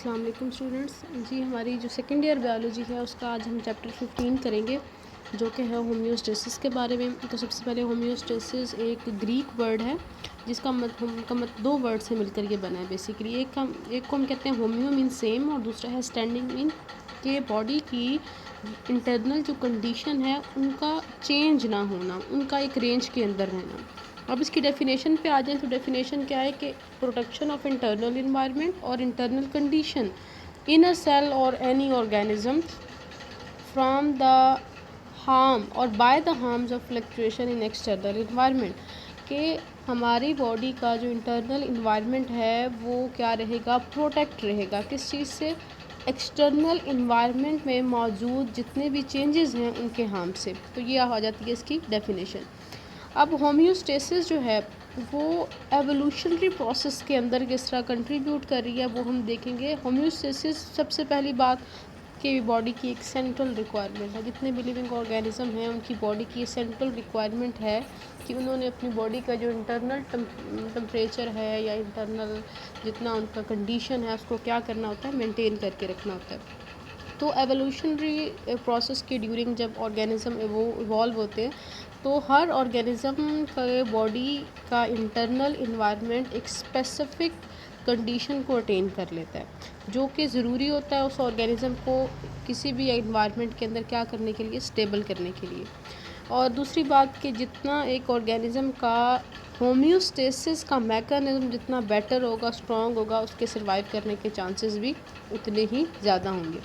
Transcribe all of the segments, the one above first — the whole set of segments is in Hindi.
अस्सलाम वालेकुम स्टूडेंट्स जी। हमारी जो सेकेंड ईयर बायोलॉजी है उसका आज हम चैप्टर 15 करेंगे जो कि है होम्योस्टेसिस के बारे में। तो सबसे पहले होम्योस्टेसिस एक ग्रीक वर्ड है जिसका दो वर्ड से मिलकर ये बना है बेसिकली। एक को हम कहते हैं होम्यो मीन सेम, और दूसरा है स्टैंडिंग मीन के बॉडी की इंटरनल जो कंडीशन है उनका चेंज ना होना, उनका एक रेंज के अंदर रहना। अब इसकी डेफिनेशन पे आ जाएं तो डेफिनेशन क्या है कि प्रोटेक्शन ऑफ इंटरनल इन्वायरमेंट और internal condition in a cell और any organism from the harm और by the harms of fluctuation in external environment. कि हमारी बॉडी का जो इंटरनल इन्वायरमेंट है वो क्या रहेगा, प्रोटेक्ट रहेगा किस चीज़ से, एक्सटर्नल इन्वायरमेंट में मौजूद जितने भी चेंजेस हैं उनके हार्म से। तो ये आ जाती है इसकी डेफिनेशन। अब होम्योस्टेसिस जो है वो एवोल्यूशनरी प्रोसेस के अंदर किस तरह कंट्रीब्यूट कर रही है वो हम देखेंगे। होम्योस्टेसिस सबसे पहली बात कि बॉडी की एक सेंट्रल रिक्वायरमेंट है। जितने भी लिविंग ऑर्गेनिज्म हैं उनकी बॉडी की सेंट्रल रिक्वायरमेंट है कि उन्होंने अपनी बॉडी का जो इंटरनल टेम्परेचर है या इंटरनल जितना उनका कंडीशन है उसको क्या करना होता है, मेंटेन करके रखना होता है। तो एवोल्यूशनरी प्रोसेस के ड्यूरिंग जब ऑर्गेनिज्म इवॉल्व होते हैं तो हर ऑर्गेनिज्म का बॉडी का इंटरनल इन्वायरमेंट एक स्पेसिफिक कंडीशन को अटेन कर लेता है जो कि ज़रूरी होता है उस ऑर्गेनिज्म को किसी भी एनवायरनमेंट के अंदर क्या करने के लिए, स्टेबल करने के लिए। और दूसरी बात कि जितना एक ऑर्गेनिज्म का होम्योस्टेसिस का मैकेनिज्म जितना बेटर होगा, स्ट्रॉन्ग होगा, उसके सर्वाइव करने के चांसेस भी उतने ही ज़्यादा होंगे।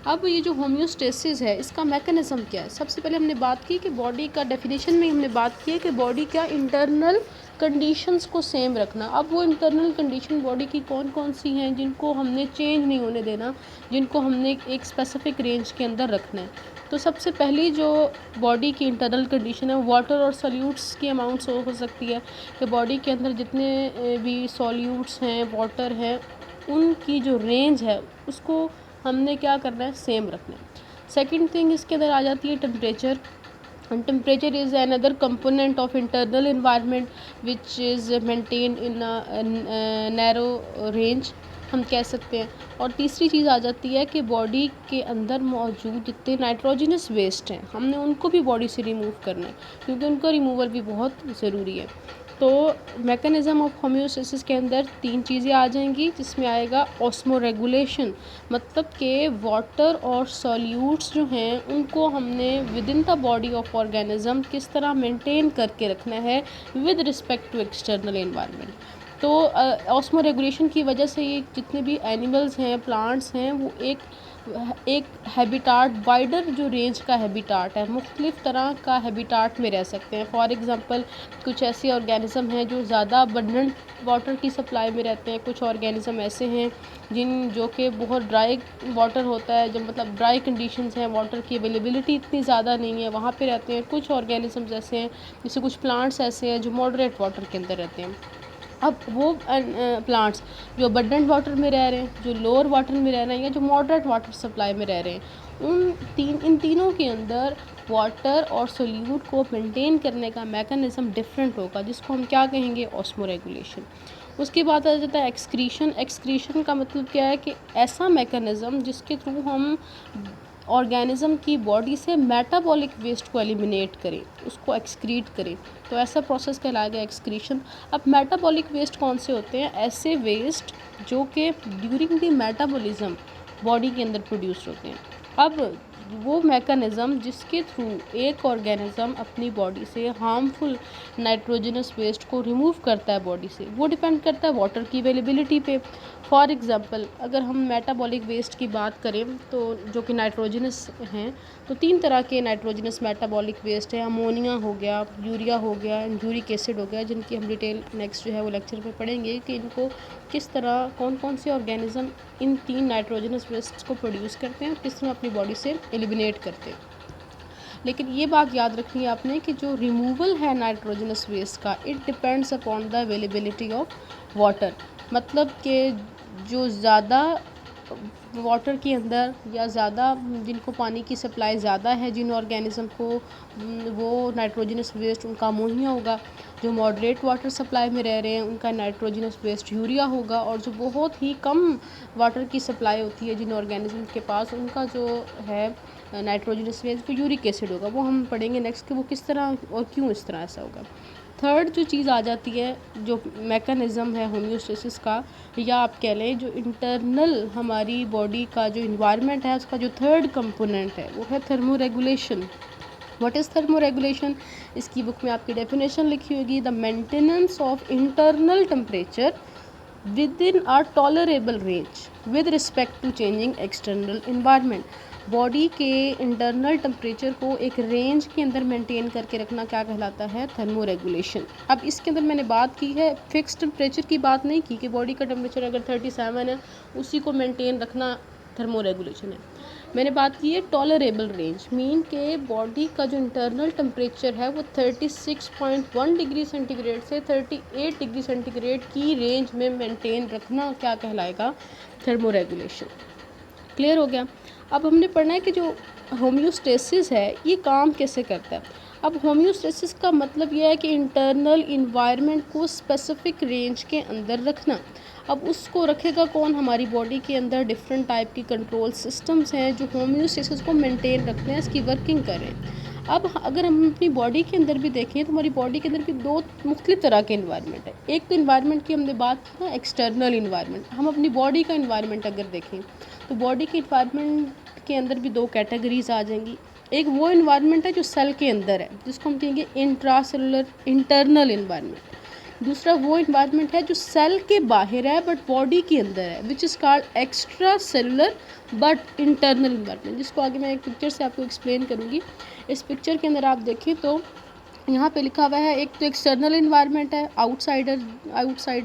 अब ये जो होम्योस्टेसिस है इसका मैकेनिज्म क्या है। सबसे पहले हमने बात की कि बॉडी का डेफिनेशन में हमने बात की है कि बॉडी का इंटरनल कंडीशंस को सेम रखना। अब वो इंटरनल कंडीशन बॉडी की कौन कौन सी हैं जिनको हमने चेंज नहीं होने देना, जिनको हमने एक स्पेसिफिक रेंज के अंदर रखना है। तो सबसे पहली जो बॉडी की इंटरनल कंडीशन है वाटर और सॉल्यूट्स की अमाउंट्स हो सकती है कि बॉडी के अंदर जितने भी सॉल्यूट्स हैं, वाटर है, उनकी जो रेंज है उसको हमने क्या करना है, सेम रखना है। सेकेंड थिंग इसके अंदर आ जाती है temperature. and temperature is another component of internal environment which is maintained in a narrow range हम कह सकते हैं। और तीसरी चीज़ आ जाती है कि बॉडी के अंदर मौजूद जितने नाइट्रोजनस वेस्ट हैं हमने उनको भी बॉडी से रिमूव करना है क्योंकि उनका रिमूवल भी बहुत ज़रूरी है। तो मैकेनिज़्म ऑफ होम्योस्टेसिस के अंदर तीन चीज़ें आ जाएंगी जिसमें आएगा ऑस्मो रेगुलेशन, मतलब कि वाटर और सॉल्यूट्स जो हैं उनको हमने within the body of organism किस तरह मेंटेन करके रखना है with respect to external environment. तो ऑस्मो रेगुलेशन की वजह से ये जितने भी एनिमल्स हैं, प्लांट्स हैं, वो एक हैबिटाट, वाइडर जो रेंज का हैबिटाट है, मुख्तलिफ़ तरह का हैबिटाट में रह सकते हैं। फॉर एग्ज़ाम्पल कुछ ऐसे ऑर्गेनिज़म हैं जो ज़्यादा अबंडेंट वाटर की सप्लाई में रहते हैं, कुछ ऑर्गेनिज़म ऐसे हैं जो कि बहुत ड्राई वाटर होता है, जब मतलब ड्राई कंडीशंस हैं, वाटर की अवेलेबिलिटी इतनी ज़्यादा नहीं है, वहाँ पे रहते हैं। कुछ ऑर्गेनिज़म्स ऐसे हैं, जैसे कुछ प्लांट्स ऐसे हैं जो मॉडरेट वाटर के अंदर रहते हैं। अब वो प्लांट्स जो अबंडेंट वाटर में रह रहे हैं, जो लोअर वाटर में रह रहे हैं, या जो मॉडरेट वाटर सप्लाई में रह रहे हैं, इन तीनों के अंदर वाटर और सोल्यूट को मेंटेन करने का मैकेनिज़्म डिफरेंट होगा जिसको हम क्या कहेंगे, ऑस्मो रेगुलेशन। उसके बाद आ जाता है एक्सक्रीशन। एक्सक्रीशन का मतलब क्या है कि ऐसा मैकेनिज़्म जिसके थ्रू हम ऑर्गेनिज़म की बॉडी से मेटाबॉलिक वेस्ट को एलिमिनेट करें, उसको एक्सक्रीट करें, तो ऐसा प्रोसेस कहलाएगा एक्सक्रीशन। अब मेटाबॉलिक वेस्ट कौन से होते हैं, ऐसे वेस्ट जो कि ड्यूरिंग द मेटाबॉलिज्म बॉडी के अंदर प्रोड्यूस होते हैं। अब वो मैकेनिज़्म जिसके थ्रू एक ऑर्गेनिज़म अपनी बॉडी से हार्मफुल नाइट्रोजनस वेस्ट को रिमूव करता है बॉडी से, वो डिपेंड करता है वाटर की अवेलेबिलिटी पे। फॉर एग्ज़ाम्पल अगर हम मेटाबॉलिक वेस्ट की बात करें तो जो कि नाइट्रोजनस हैं, तो तीन तरह के नाइट्रोजनस मेटाबॉलिक वेस्ट है। अमोनिया हो गया, यूरिया हो गया, यूरिक एसिड हो गया, जिनकी हम डिटेल नेक्स्ट जो है वो लेक्चर में पढ़ेंगे कि इनको किस तरह कौन कौन से ऑर्गेनिज़म इन तीन नाइट्रोजनस वेस्ट को प्रोड्यूस करते हैं, किस तरह अपनी बॉडी से एलिमिनेट करते हैं। लेकिन ये बात याद रखनी है आपने कि जो रिमूवल है नाइट्रोजनस वेस्ट का, it depends upon the availability of water. मतलब कि जो ज़्यादा वाटर के अंदर या ज़्यादा जिनको पानी की सप्लाई ज़्यादा है, जिन ऑर्गेनिज़म को वो नाइट्रोजनस वेस्ट उनका अमोनिया होगा। जो मॉडरेट वाटर सप्लाई में रह रहे हैं उनका नाइट्रोजनस वेस्ट यूरिया होगा। और जो बहुत ही कम वाटर की सप्लाई होती है जिन ऑर्गेनिज़म के पास, उनका जो है नाइट्रोजनस वेस्ट वो यूरिक एसिड होगा। वो हम पढ़ेंगे नेक्स्ट कि वो किस तरह और क्यों इस तरह ऐसा होगा। थर्ड जो चीज़ आ जाती है, जो मैकेनिज़्म है होम्योस्टेसिस का, या आप कह लें जो इंटरनल हमारी बॉडी का जो इन्वायरमेंट है उसका जो थर्ड कंपोनेंट है वो है थर्मोरेगुलेशन। What is thermoregulation? इसकी बुक में आपकी डेफिनेशन लिखी होगी, the maintenance of internal temperature within a tolerable range with respect to changing external environment. Body के इंटरनल टेम्परेचर को एक रेंज के अंदर मेंटेन करके रखना क्या कहलाता है? थर्मोरेगुलेशन। अब इसके अंदर मैंने बात की है फिक्स टेम्परेचर की, बात नहीं की कि बॉडी का टेम्परेचर अगर 37 है उसी को मेंटेन रखना थर्मोरेगुलेशन है। मैंने बात की है टॉलरेबल रेंज, मीन के बॉडी का जो इंटरनल टेम्परेचर है वो 36.1 डिग्री सेंटीग्रेड से 38 डिग्री सेंटीग्रेड की रेंज में मेंटेन रखना क्या कहलाएगा? थर्मोरेगुलेशन। क्लियर हो गया? अब हमने पढ़ना है कि जो होम्योस्टेसिस है ये काम कैसे करता है। अब होम्योस्टेसिस का मतलब यह है कि इंटरनल इन्वायरमेंट को स्पेसिफिक रेंज के अंदर रखना। अब उसको रखेगा कौन? हमारी बॉडी के अंदर डिफरेंट टाइप की कंट्रोल सिस्टम्स हैं जो होम्योस्टेसिस को मेंटेन रखते हैं, इसकी वर्किंग करें। अब अगर हम अपनी बॉडी के अंदर भी देखें तो हमारी बॉडी के अंदर भी दो मुख्तलिफ तरह के इन्वायरमेंट है। एक तो इन्वायरमेंट की हमने बात की ना, एक्सटर्नल इन्वायरमेंट। हम अपनी बॉडी का इन्वायरमेंट अगर देखें तो बॉडी के इन्वायरमेंट के अंदर भी दो कैटेगरीज आ जाएंगी। एक वो इन्वायरमेंट है जो सेल के अंदर है, जिसको हम कहेंगे इंट्रासेलुलर इंटरनल इन्वायरमेंट। दूसरा वो इन्वायरमेंट है जो सेल के बाहर है बट बॉडी के अंदर है, which is called extra cellular but internal environment, जिसको आगे मैं एक पिक्चर से आपको एक्सप्लेन करूँगी। इस पिक्चर के अंदर आप देखें तो यहाँ पे लिखा हुआ है, एक तो एक्सटर्नल इन्वायरमेंट है, आउटसाइड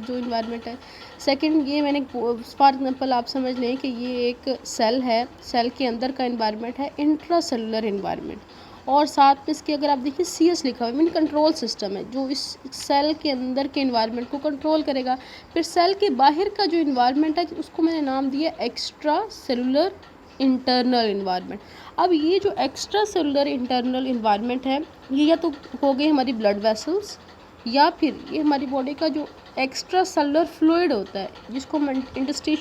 जो इन्वायरमेंट है। सेकंड ये मैंने फॉर एग्जांपल आप समझ लें कि ये एक सेल है, सेल के अंदर का इन्वायरमेंट है इंट्रा सेलुलर इन्वायरमेंट। और साथ में इसके अगर आप देखिए CS लिखा हुआ है, मीन कंट्रोल सिस्टम है जो इस सेल के अंदर के इन्वायरमेंट को कंट्रोल करेगा। फिर सेल के बाहर का जो इन्वायरमेंट है उसको मैंने नाम दिया एक्स्ट्रा सेलुलर इंटरनल इन्वायरमेंट। अब ये जो एक्स्ट्रा सेलुलर इंटरनल इन्वायरमेंट है ये या तो हो गए हमारी ब्लड वेसल्स, या फिर ये हमारी बॉडी का जो एक्स्ट्रा सेलुलर फ्लूइड होता है जिसको हम इंटरस्टिशियल